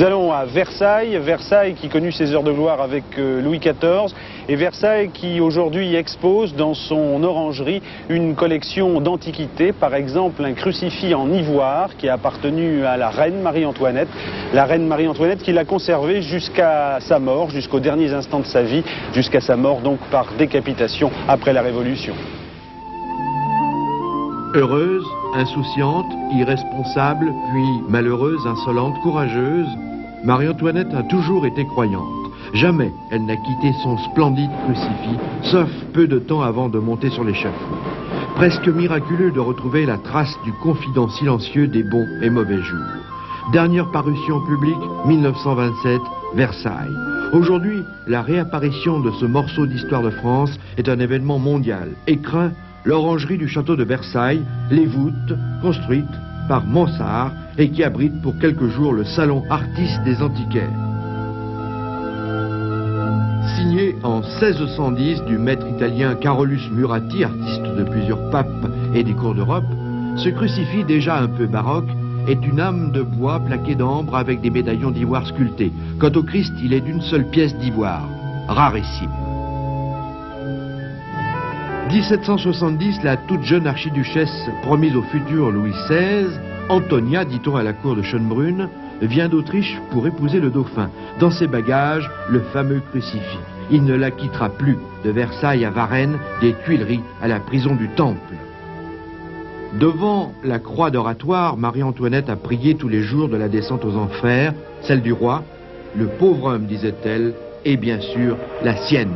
Nous allons à Versailles, Versailles qui connut ses heures de gloire avec Louis XIV, et Versailles qui aujourd'hui expose dans son orangerie une collection d'antiquités, par exemple un crucifix en ivoire qui a appartenu à la reine Marie-Antoinette. La reine Marie-Antoinette qui l'a conservé jusqu'à sa mort, jusqu'aux derniers instants de sa vie, jusqu'à sa mort donc par décapitation après la Révolution. Heureuse, insouciante, irresponsable, puis malheureuse, insolente, courageuse, Marie-Antoinette a toujours été croyante. Jamais elle n'a quitté son splendide crucifix, sauf peu de temps avant de monter sur l'échafaud. Presque miraculeux de retrouver la trace du confident silencieux des bons et mauvais jours. Dernière parution publique, 1927, Versailles. Aujourd'hui, la réapparition de ce morceau d'histoire de France est un événement mondial. Écrin, l'orangerie du château de Versailles, les voûtes, construites par Mansart et qui abrite pour quelques jours le salon artiste des antiquaires. Signé en 1610 du maître italien Carolus Murati, artiste de plusieurs papes et des cours d'Europe, ce crucifix déjà un peu baroque est une âme de bois plaquée d'ambre avec des médaillons d'ivoire sculptés. Quant au Christ, il est d'une seule pièce d'ivoire, rarissime. 1770, la toute jeune archiduchesse promise au futur Louis XVI, Antonia, dit-on à la cour de Schönbrunn, vient d'Autriche pour épouser le dauphin. Dans ses bagages, le fameux crucifix. Il ne la quittera plus, de Versailles à Varennes, des Tuileries à la prison du Temple. Devant la croix d'oratoire, Marie-Antoinette a prié tous les jours de la descente aux enfers, celle du roi, le pauvre homme, disait-elle, et bien sûr la sienne.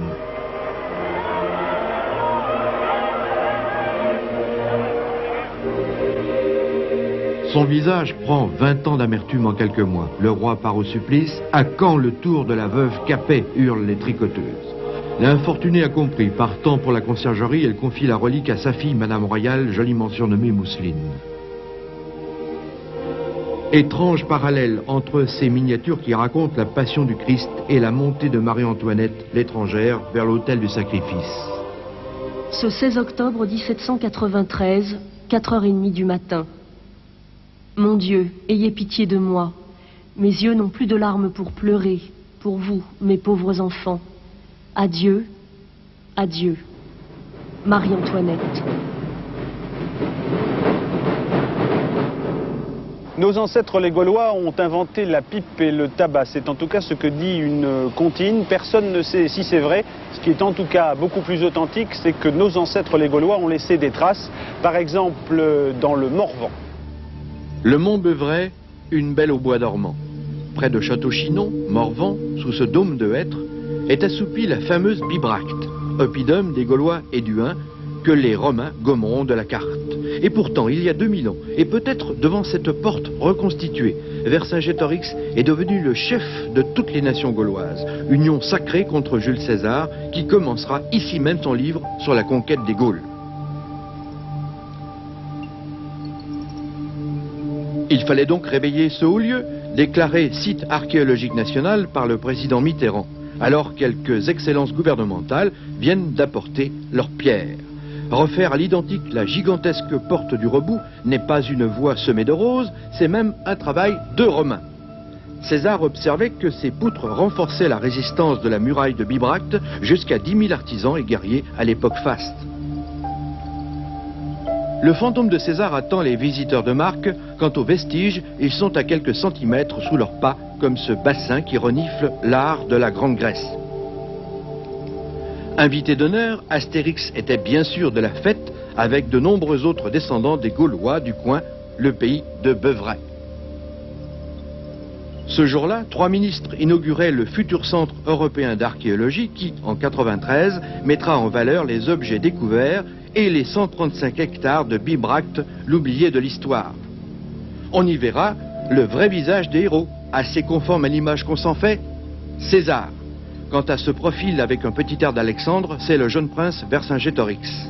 Son visage prend 20 ans d'amertume en quelques mois. Le roi part au supplice. À quand le tour de la veuve Capet, hurlent les tricoteuses. L'infortunée a compris. Partant pour la conciergerie, elle confie la relique à sa fille, Madame Royale, joliment surnommée Mousseline. Étrange parallèle entre ces miniatures qui racontent la passion du Christ et la montée de Marie-Antoinette, l'étrangère, vers l'autel du sacrifice. Ce 16 octobre 1793, 4h30 du matin. Mon Dieu, ayez pitié de moi. Mes yeux n'ont plus de larmes pour pleurer, pour vous, mes pauvres enfants. Adieu, adieu. Marie-Antoinette. Nos ancêtres les Gaulois ont inventé la pipe et le tabac. C'est en tout cas ce que dit une comptine. Personne ne sait si c'est vrai. Ce qui est en tout cas beaucoup plus authentique, c'est que nos ancêtres les Gaulois ont laissé des traces. Par exemple, dans le Morvan. Le mont Beuvray, une belle au bois dormant. Près de Château-Chinon, Morvan, sous ce dôme de hêtre, est assoupie la fameuse Bibracte, oppidum des Gaulois et du Huns, que les Romains gommeront de la carte. Et pourtant, il y a 2000 ans, et peut-être devant cette porte reconstituée, Vercingétorix est devenu le chef de toutes les nations gauloises, union sacrée contre Jules César, qui commencera ici même son livre sur la conquête des Gaules. Il fallait donc réveiller ce haut lieu, déclaré site archéologique national par le président Mitterrand, alors quelques excellences gouvernementales viennent d'apporter leur pierre. Refaire à l'identique la gigantesque porte du Rebou n'est pas une voie semée de roses, c'est même un travail de Romains. César observait que ces poutres renforçaient la résistance de la muraille de Bibracte jusqu'à 10 000 artisans et guerriers à l'époque faste. Le fantôme de César attend les visiteurs de marque. Quant aux vestiges, ils sont à quelques centimètres sous leurs pas, comme ce bassin qui renifle l'art de la Grande Grèce. Invité d'honneur, Astérix était bien sûr de la fête, avec de nombreux autres descendants des Gaulois du coin, le pays de Beuvray. Ce jour-là, 3 ministres inauguraient le futur centre européen d'archéologie qui, en 93, mettra en valeur les objets découverts et les 135 hectares de Bibracte, l'oublié de l'histoire. On y verra le vrai visage des héros, assez conforme à l'image qu'on s'en fait, César. Quant à ce profil avec un petit air d'Alexandre, c'est le jeune prince Vercingétorix.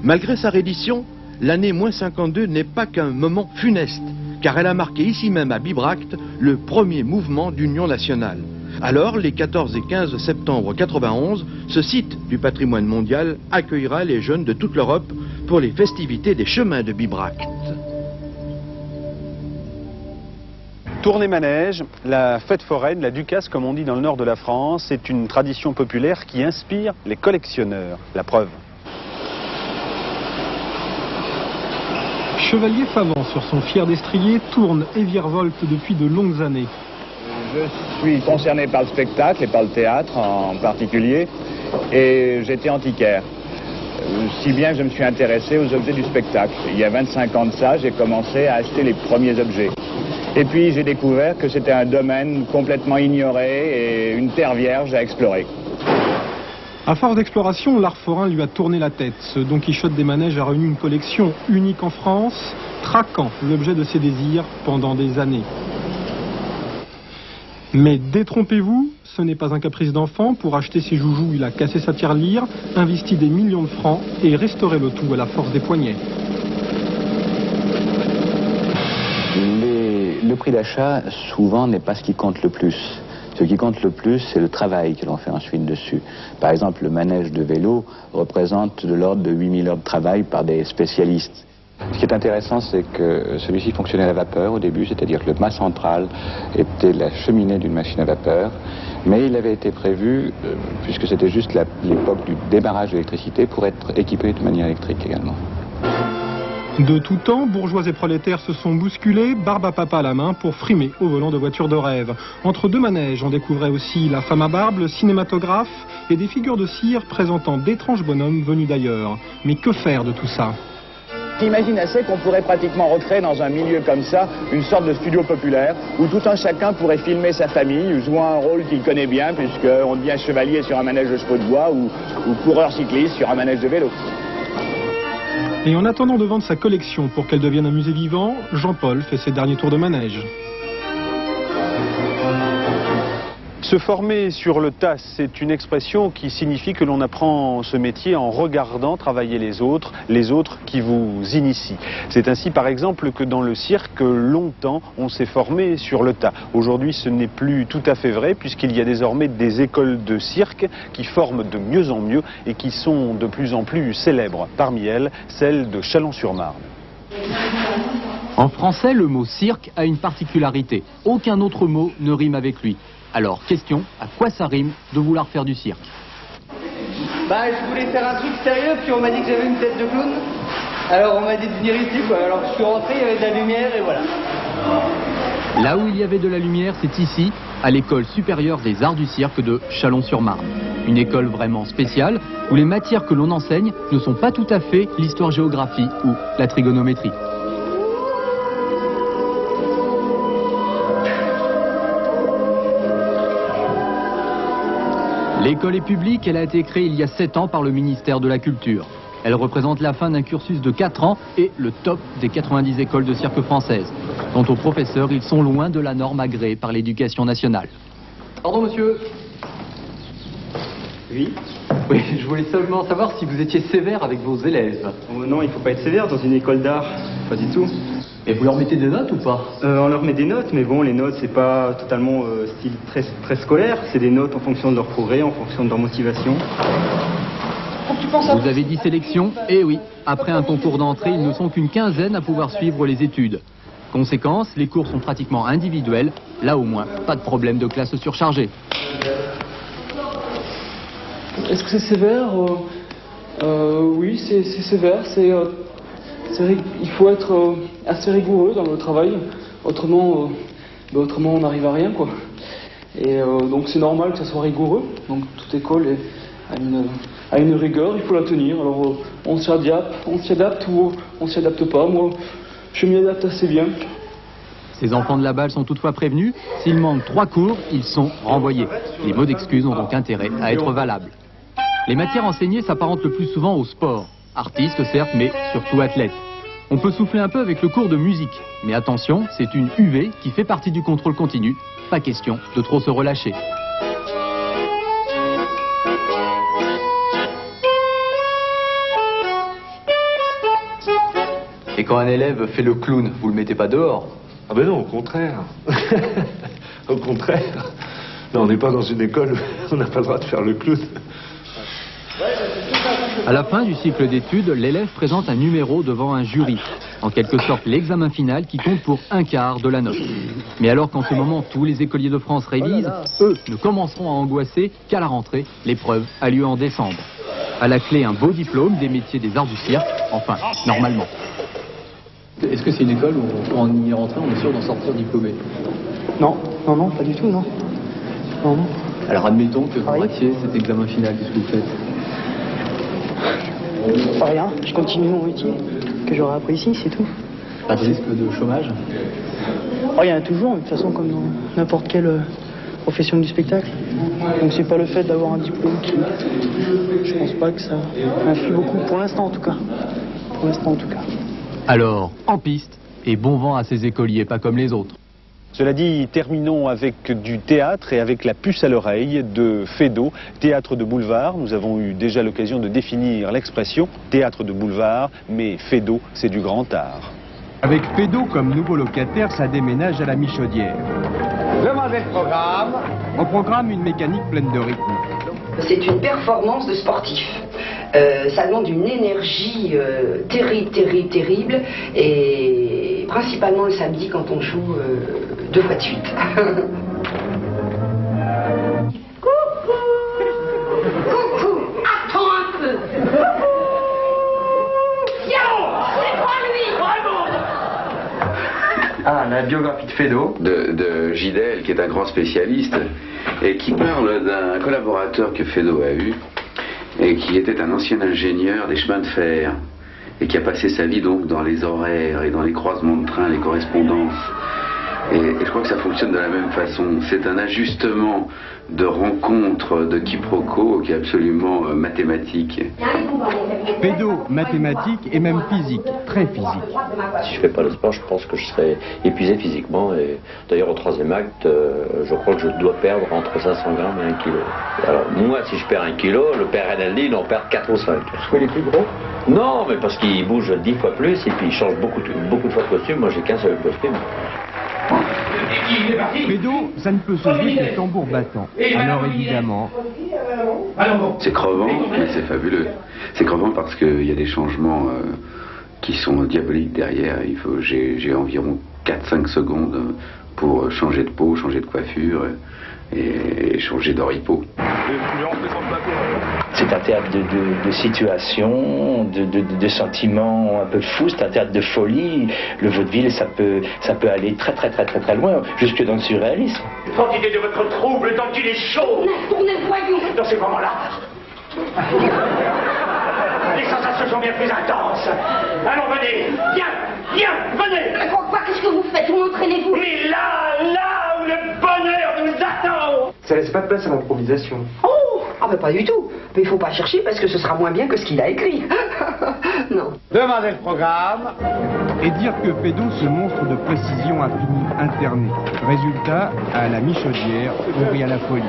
Malgré sa reddition, l'année -52 n'est pas qu'un moment funeste, car elle a marqué ici même à Bibracte le premier mouvement d'union nationale. Alors, les 14 et 15 septembre 91, ce site du patrimoine mondial accueillera les jeunes de toute l'Europe pour les festivités des chemins de Bibracte. Tournée manège, la fête foraine, la ducasse comme on dit dans le nord de la France, c'est une tradition populaire qui inspire les collectionneurs. La preuve. Chevalier Favant, sur son fier destrier, tourne et virevolte depuis de longues années. Je suis concerné par le spectacle et par le théâtre en particulier, et j'étais antiquaire. Si bien que je me suis intéressé aux objets du spectacle. Il y a 25 ans de ça, j'ai commencé à acheter les premiers objets. Et puis j'ai découvert que c'était un domaine complètement ignoré et une terre vierge à explorer. À force d'exploration, l'art forain lui a tourné la tête. Ce Don Quichotte des manèges a réuni une collection unique en France, traquant l'objet de ses désirs pendant des années. Mais détrompez-vous, ce n'est pas un caprice d'enfant. Pour acheter ses joujoux, il a cassé sa tirelire, investi des millions de francs et restauré le tout à la force des poignets. Le prix d'achat, souvent, n'est pas ce qui compte le plus. Ce qui compte le plus, c'est le travail que l'on fait ensuite dessus. Par exemple, le manège de vélo représente de l'ordre de 8000 heures de travail par des spécialistes. Ce qui est intéressant, c'est que celui-ci fonctionnait à la vapeur au début, c'est-à-dire que le mât central était la cheminée d'une machine à vapeur, mais il avait été prévu, puisque c'était juste l'époque du démarrage de l'électricité, pour être équipé de manière électrique également. De tout temps, bourgeois et prolétaires se sont bousculés, barbe à papa à la main, pour frimer au volant de voitures de rêve. Entre deux manèges, on découvrait aussi la femme à barbe, le cinématographe et des figures de cire présentant d'étranges bonhommes venus d'ailleurs. Mais que faire de tout ça ? Imagine assez qu'on pourrait pratiquement recréer dans un milieu comme ça une sorte de studio populaire où tout un chacun pourrait filmer sa famille, jouant un rôle qu'il connaît bien, puisqu'on devient chevalier sur un manège de chevaux de bois ou coureur cycliste sur un manège de vélo. Et en attendant de vendre sa collection pour qu'elle devienne un musée vivant, Jean-Paul fait ses derniers tours de manège. Se former sur le tas, c'est une expression qui signifie que l'on apprend ce métier en regardant travailler les autres qui vous initient. C'est ainsi par exemple que dans le cirque, longtemps, on s'est formé sur le tas. Aujourd'hui, ce n'est plus tout à fait vrai puisqu'il y a désormais des écoles de cirque qui forment de mieux en mieux et qui sont de plus en plus célèbres. Parmi elles, celle de Châlons-sur-Marne. En français, le mot cirque a une particularité. Aucun autre mot ne rime avec lui. Alors, question, à quoi ça rime de vouloir faire du cirque? Je voulais faire un truc sérieux, puis on m'a dit que j'avais une tête de clown. Alors on m'a dit de venir ici, quoi. Alors je suis rentré, il y avait de la lumière, et voilà. Là où il y avait de la lumière, c'est ici, à l'école supérieure des arts du cirque de Châlons-sur-Marne. Une école vraiment spéciale, où les matières que l'on enseigne ne sont pas tout à fait l'histoire-géographie ou la trigonométrie. L'école est publique, elle a été créée il y a 7 ans par le ministère de la Culture. Elle représente la fin d'un cursus de 4 ans et le top des 90 écoles de cirque françaises. Quant aux professeurs, ils sont loin de la norme agréée par l'éducation nationale. Pardon monsieur. Oui. Oui, je voulais seulement savoir si vous étiez sévère avec vos élèves. Non, il ne faut pas être sévère dans une école d'art, pas du tout. Et vous leur mettez des notes ou pas? On leur met des notes, mais bon, les notes, c'est pas totalement style très scolaire. C'est des notes en fonction de leur progrès, en fonction de leur motivation. Vous avez dit sélection? Eh oui, après un concours d'entrée, ils ne sont qu'une quinzaine à pouvoir suivre les études. Conséquence, les cours sont pratiquement individuels. Là au moins, pas de problème de classe surchargée. Est-ce que c'est sévère? Oui, c'est sévère. Il faut être assez rigoureux dans le travail. Autrement, on n'arrive à rien, quoi. Et donc c'est normal que ça soit rigoureux. Donc toute école a une rigueur, il faut la tenir. Alors on s'y adapte ou on s'y adapte pas. Moi, je m'y adapte assez bien. Ces enfants de la balle sont toutefois prévenus. S'ils manquent 3 cours, ils sont renvoyés. Les mots d'excuse ont donc intérêt à être valables. Les matières enseignées s'apparentent le plus souvent au sport. Artistes certes, mais surtout athlètes. On peut souffler un peu avec le cours de musique. Mais attention, c'est une UV qui fait partie du contrôle continu. Pas question de trop se relâcher. Et quand un élève fait le clown, vous le mettez pas dehors? Ah ben non, au contraire. Au contraire. Non, on n'est pas dans une école où on n'a pas le droit de faire le clown. À la fin du cycle d'études, l'élève présente un numéro devant un jury. En quelque sorte, l'examen final qui compte pour un quart de la note. Mais alors qu'en ce moment, tous les écoliers de France révisent, eux ne commenceront à angoisser qu'à la rentrée. L'épreuve a lieu en décembre. À la clé, un beau diplôme des métiers des arts du cirque, enfin, normalement. Est-ce que c'est une école où en y rentrant, on est sûr d'en sortir diplômé? Non, pas du tout, non. Non. Alors admettons que vous ratiez cet examen final, qu'est-ce que vous faites? Rien, je continue mon métier que j'aurais appris ici, c'est tout. Pas de risque de chômage? Il y en a toujours, mais de toute façon comme dans n'importe quelle profession du spectacle. Donc c'est pas le fait d'avoir un diplôme qui... Je pense pas que ça influe beaucoup, pour l'instant en tout cas. Alors, en piste, et bon vent à ces écoliers, pas comme les autres. Cela dit, terminons avec du théâtre et avec la puce à l'oreille de Feydeau, théâtre de boulevard. Nous avons eu déjà l'occasion de définir l'expression théâtre de boulevard, mais Feydeau, c'est du grand art. Avec Feydeau comme nouveau locataire, ça déménage à la Michaudière. Demandez le programme. Au programme, une mécanique pleine de rythme. C'est une performance de sportif. Ça demande une énergie terrible, et principalement le samedi quand on joue 2 fois de suite. Coucou, attends un peu. Ah, la biographie de Feydeau. De Gidel, qui est un grand spécialiste, et qui parle d'un collaborateur que Feydeau a eu, et qui était un ancien ingénieur des chemins de fer, et qui a passé sa vie donc dans les horaires et dans les croisements de train, les correspondances. Et je crois que ça fonctionne de la même façon. C'est un ajustement de rencontres, de quiproquos qui est absolument mathématique. Feydeau, mathématique et même physique, très physique. Si je fais pas le sport, je pense que je serai épuisé physiquement. Et d'ailleurs, au 3e acte, je crois que je dois perdre entre 500 grammes et 1 kilo. Alors, moi, si je perds 1 kilo, le père Renaldi, il en perd 4 ou 5. Parce qu'il est plus gros? Non, mais parce qu'il bouge 10 fois plus et puis il change beaucoup de fois de costume. Moi, j'ai qu'un seul costume. Feydeau, ça ne peut se jouer que tambour battant. Alors évidemment... C'est crevant, mais c'est fabuleux. C'est crevant parce qu'il y a des changements qui sont diaboliques derrière. J'ai environ 4-5 secondes pour changer de peau, changer de coiffure et changer d'oripeau. C'est un théâtre de situations, de sentiments un peu fous, c'est un théâtre de folie. Le vaudeville, ça peut aller très loin, jusque dans le surréalisme. Sortez de votre trouble tant qu'il est chaud. Tournez le voyou. Dans ces moments-là, les sensations sont bien plus intenses. Allons, venez, viens, venez. Quoi, qu'est-ce que vous faites? Montrez-les-vous. Mais là où le bonheur nous attend. Ça laisse pas de place à l'improvisation. Pas du tout. Mais il faut pas chercher parce que ce sera moins bien que ce qu'il a écrit. Non. Demandez le programme. Et dire que Feydeau, ce monstre de précision, a fini interné. Résultat, à la Michaudière, on rit à la folie.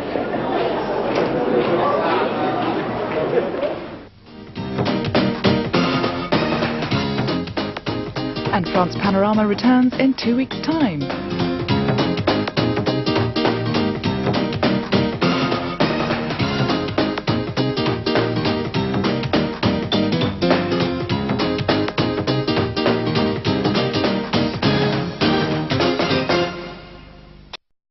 And France Panorama returns in 2 weeks' time.